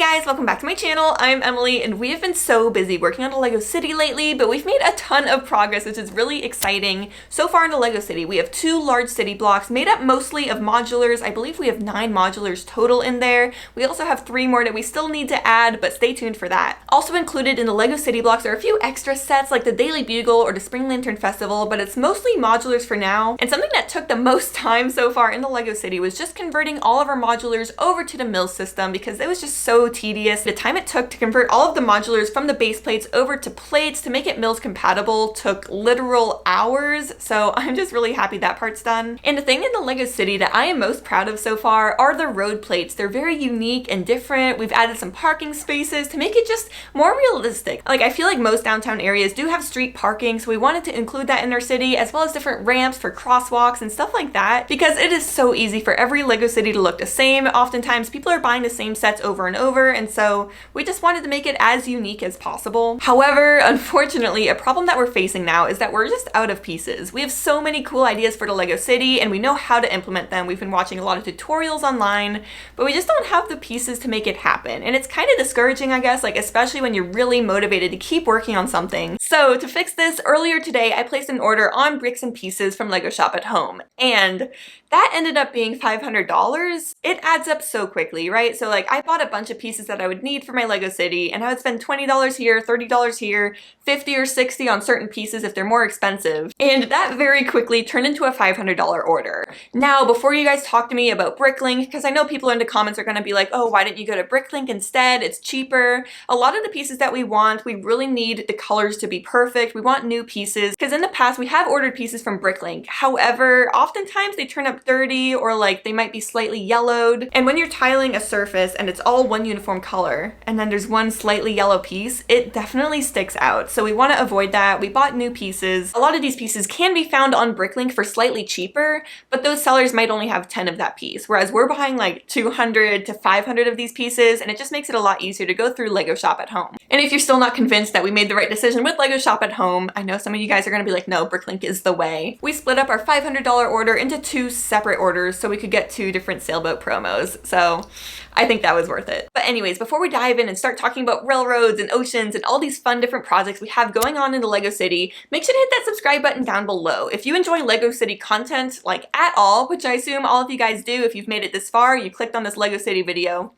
guys, welcome back to my channel. I'm Emily and we have been so busy working on a Lego city lately, but we've made a ton of progress, which is really exciting. So far in the Lego city, we have 2 large city blocks made up mostly of modulars. I believe we have 9 modulars total in there. We also have 3 more that we still need to add, but stay tuned for that. Also included in the Lego city blocks are a few extra sets like the Daily Bugle or the Spring Lantern Festival, but it's mostly modulars for now. And something that took the most time so far in the Lego city was just converting all of our modulars over to the mill system because it was just so tedious. The time it took to convert all of the modulars from the base plates over to plates to make it mills compatible took literal hours, so I'm just really happy that part's done. And the thing in the Lego city that I am most proud of so far are the road plates. They're very unique and different. We've added some parking spaces to make it just more realistic. Like, I feel like most downtown areas do have street parking, so we wanted to include that in our city, as well as different ramps for crosswalks and stuff like that, because it is so easy for every Lego city to look the same. Oftentimes people are buying the same sets over and over, and so we just wanted to make it as unique as possible. However, unfortunately, a problem that we're facing now is that we're just out of pieces. We have so many cool ideas for the Lego city and we know how to implement them. We've been watching a lot of tutorials online, but we just don't have the pieces to make it happen. And it's kind of discouraging, I guess, like especially when you're really motivated to keep working on something. So to fix this, earlier today I placed an order on bricks and pieces from Lego Shop at Home, and that ended up being $500. It adds up so quickly, right? So like, I bought a bunch of pieces that I would need for my Lego city, and I would spend $20 here, $30 here, $50 or $60 on certain pieces if they're more expensive. And that very quickly turned into a $500 order. Now, before you guys talk to me about Bricklink, because I know people in the comments are gonna be like, oh, why didn't you go to Bricklink instead? It's cheaper. A lot of the pieces that we want, we really need the colors to be perfect. We want new pieces, because in the past we have ordered pieces from Bricklink. However, oftentimes they turn up dirty or like they might be slightly yellowed. And when you're tiling a surface and it's all one uniform color and then there's one slightly yellow piece, it definitely sticks out. So we want to avoid that. We bought new pieces. A lot of these pieces can be found on Bricklink for slightly cheaper, but those sellers might only have 10 of that piece, whereas we're buying like 200 to 500 of these pieces, and it just makes it a lot easier to go through Lego Shop at Home. And if you're still not convinced that we made the right decision with Lego Shop at Home, I know some of you guys are going to be like, no, Bricklink is the way. We split up our $500 order into 2 separate orders so we could get 2 different sailboat promos. So I think that was worth it. But anyways, before we dive in and start talking about railroads and oceans and all these fun different projects we have going on in the Lego City, make sure to hit that subscribe button down below. If you enjoy Lego City content, like at all, which I assume all of you guys do if you've made it this far, you clicked on this Lego City video,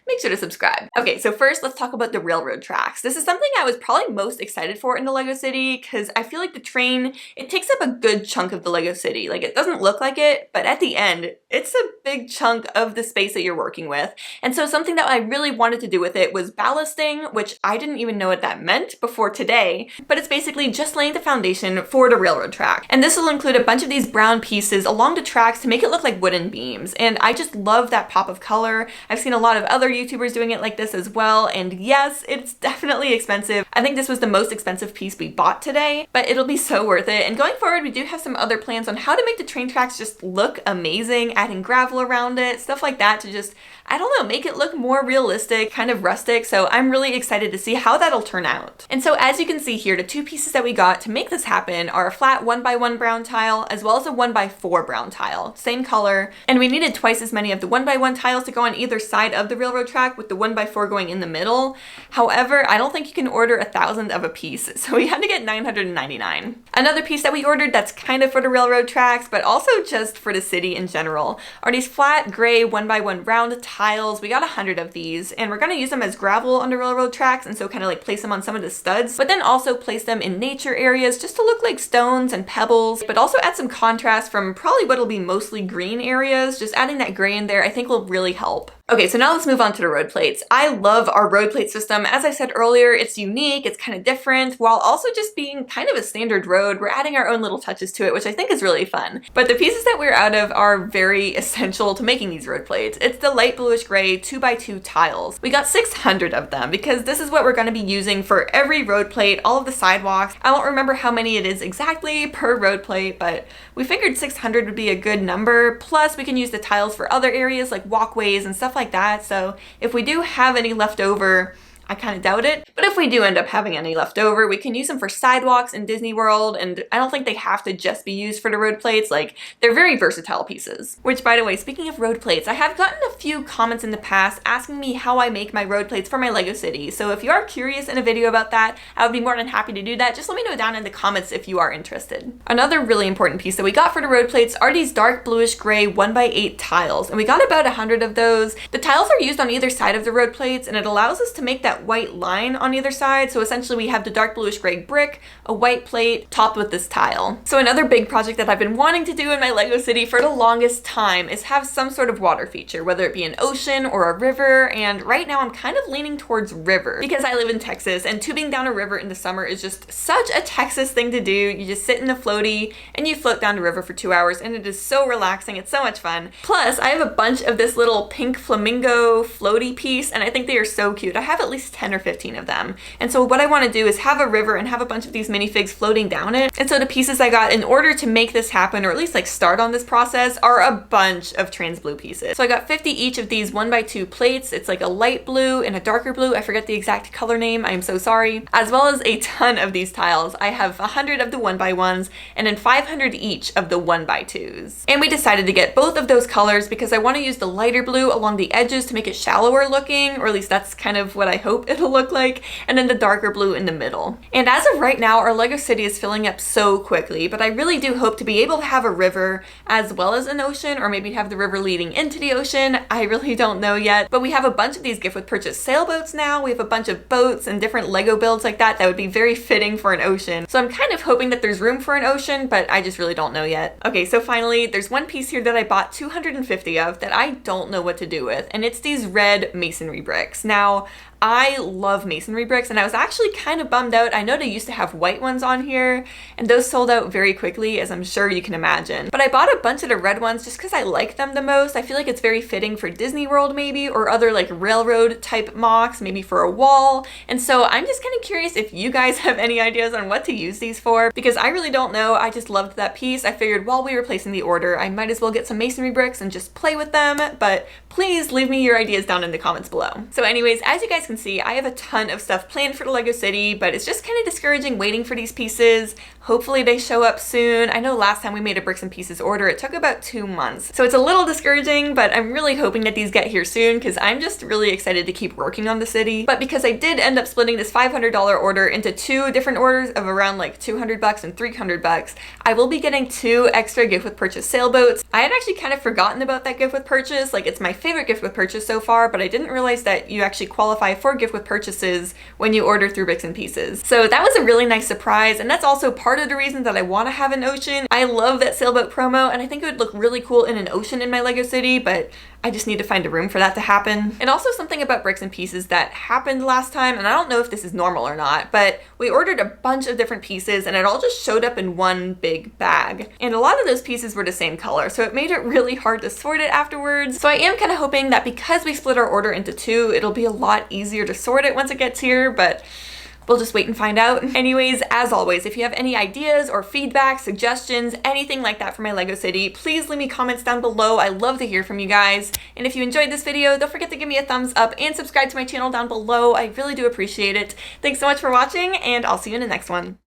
make sure to subscribe. Okay, so first let's talk about the railroad tracks. This is something I was probably most excited for in the Lego City because I feel like the train, it takes up a good chunk of the Lego City. Like, it doesn't look like it, but at the end, it's a big chunk of the space that you're working with. And so something that I really wanted to do with it was ballasting, which I didn't even know what that meant before today, but it's basically just laying the foundation for the railroad track. And this will include a bunch of these brown pieces along the tracks to make it look like wooden beams. And I just love that pop of color. I've seen a lot of other YouTubers doing it like this as well, and yes, it's definitely expensive. I think this was the most expensive piece we bought today, but it'll be so worth it. And going forward, we do have some other plans on how to make the train tracks just look amazing, adding gravel around it, stuff like that to just, I don't know, make it look more realistic, kind of rustic. So I'm really excited to see how that'll turn out. And so as you can see here, the 2 pieces that we got to make this happen are a flat 1x1 brown tile as well as a 1x4 brown tile, same color. And we needed twice as many of the 1x1 tiles to go on either side of the railroad track, with the 1x4 going in the middle. However, I don't think you can order 1,000 of a piece, so we had to get 999. Another piece that we ordered that's kind of for the railroad tracks, but also just for the city in general, are these flat gray 1x1 round tiles. We got 100 of these, and we're going to use them as gravel on the railroad tracks, and so kind of like place them on some of the studs, but then also place them in nature areas just to look like stones and pebbles, but also add some contrast from probably what'll be mostly green areas. Just adding that gray in there I think will really help. Okay, so now let's move on to the road plates. I love our road plate system. As I said earlier, it's unique, it's kind of different, while also just being kind of a standard road. We're adding our own little touches to it, which I think is really fun. But the pieces that we're out of are very essential to making these road plates. It's the light bluish gray 2x2 tiles. We got 600 of them because this is what we're going to be using for every road plate, all of the sidewalks. I won't remember how many it is exactly per road plate, but we figured 600 would be a good number. Plus we can use the tiles for other areas like walkways and stuff like that. So if we do have any left over, I kind of doubt it. But if we do end up having any left over, we can use them for sidewalks in Disney World, and I don't think they have to just be used for the road plates. Like, they're very versatile pieces. Which, by the way, speaking of road plates, I have gotten a few comments in the past asking me how I make my road plates for my LEGO City. So if you are curious in a video about that, I would be more than happy to do that. Just let me know down in the comments if you are interested. Another really important piece that we got for the road plates are these dark bluish gray 1x8 tiles, and we got about 100 of those. The tiles are used on either side of the road plates, and it allows us to make that white line on either side. So essentially we have the dark bluish gray brick, a white plate, topped with this tile. So another big project that I've been wanting to do in my LEGO City for the longest time is have some sort of water feature, whether it be an ocean or a river, and right now I'm kind of leaning towards river because I live in Texas, and tubing down a river in the summer is just such a Texas thing to do. You just sit in a floaty and you float down the river for 2 hours, and it is so relaxing. It's so much fun. Plus, I have a bunch of this little pink flamingo floaty piece, and I think they are so cute. I have at least 10 or 15 of them. And so what I want to do is have a river and have a bunch of these minifigs floating down it. And so the pieces I got in order to make this happen, or at least like start on this process, are a bunch of trans blue pieces. So I got 50 each of these 1x2 plates. It's like a light blue and a darker blue. I forget the exact color name. I am so sorry. As well as a ton of these tiles. I have 100 of the 1x1s and then 500 each of the 1x2s. And we decided to get both of those colors because I want to use the lighter blue along the edges to make it shallower looking, or at least that's kind of what I hope it'll look like, and then the darker blue in the middle. And as of right now, our LEGO City is filling up so quickly, but I really do hope to be able to have a river as well as an ocean, or maybe have the river leading into the ocean. I really don't know yet, but we have a bunch of these gift with purchase sailboats now. We have a bunch of boats and different LEGO builds like that would be very fitting for an ocean. So I'm kind of hoping that there's room for an ocean, but I just really don't know yet. Okay, so finally, there's one piece here that I bought 250 of that I don't know what to do with, and it's these red masonry bricks. Now, I love masonry bricks, and I was actually kind of bummed out. I know they used to have white ones on here, and those sold out very quickly, as I'm sure you can imagine. But I bought a bunch of the red ones just because I like them the most. I feel like it's very fitting for Disney World maybe, or other like railroad type MOCs, maybe for a wall. And so I'm just kind of curious if you guys have any ideas on what to use these for, because I really don't know. I just loved that piece. I figured while we were placing the order, I might as well get some masonry bricks and just play with them. But please leave me your ideas down in the comments below. So anyways, as you guys can see, I have a ton of stuff planned for the LEGO City, but it's just kind of discouraging waiting for these pieces. Hopefully they show up soon. I know last time we made a bricks and pieces order, it took about 2 months. So it's a little discouraging, but I'm really hoping that these get here soon because I'm just really excited to keep working on the city. But because I did end up splitting this $500 order into 2 different orders of around like $200 and $300, I will be getting 2 extra gift with purchase sailboats. I had actually kind of forgotten about that gift with purchase. Like, it's my favorite gift with purchase so far, but I didn't realize that you actually qualify for gift with purchases when you order through Bricks and Pieces. So that was a really nice surprise, and that's also part of the reason that I want to have an ocean. I love that sailboat promo, and I think it would look really cool in an ocean in my LEGO City, but I just need to find a room for that to happen. And also something about Bricks and Pieces that happened last time, and I don't know if this is normal or not, but we ordered a bunch of different pieces and it all just showed up in one big bag. And a lot of those pieces were the same color, so it made it really hard to sort it afterwards. So I am kind of hoping that because we split our order into 2, it'll be a lot easier to sort it once it gets here, but we'll just wait and find out. Anyways, as always, if you have any ideas or feedback, suggestions, anything like that for my LEGO City, please leave me comments down below. I love to hear from you guys. And if you enjoyed this video, don't forget to give me a thumbs up and subscribe to my channel down below. I really do appreciate it. Thanks so much for watching, and I'll see you in the next one.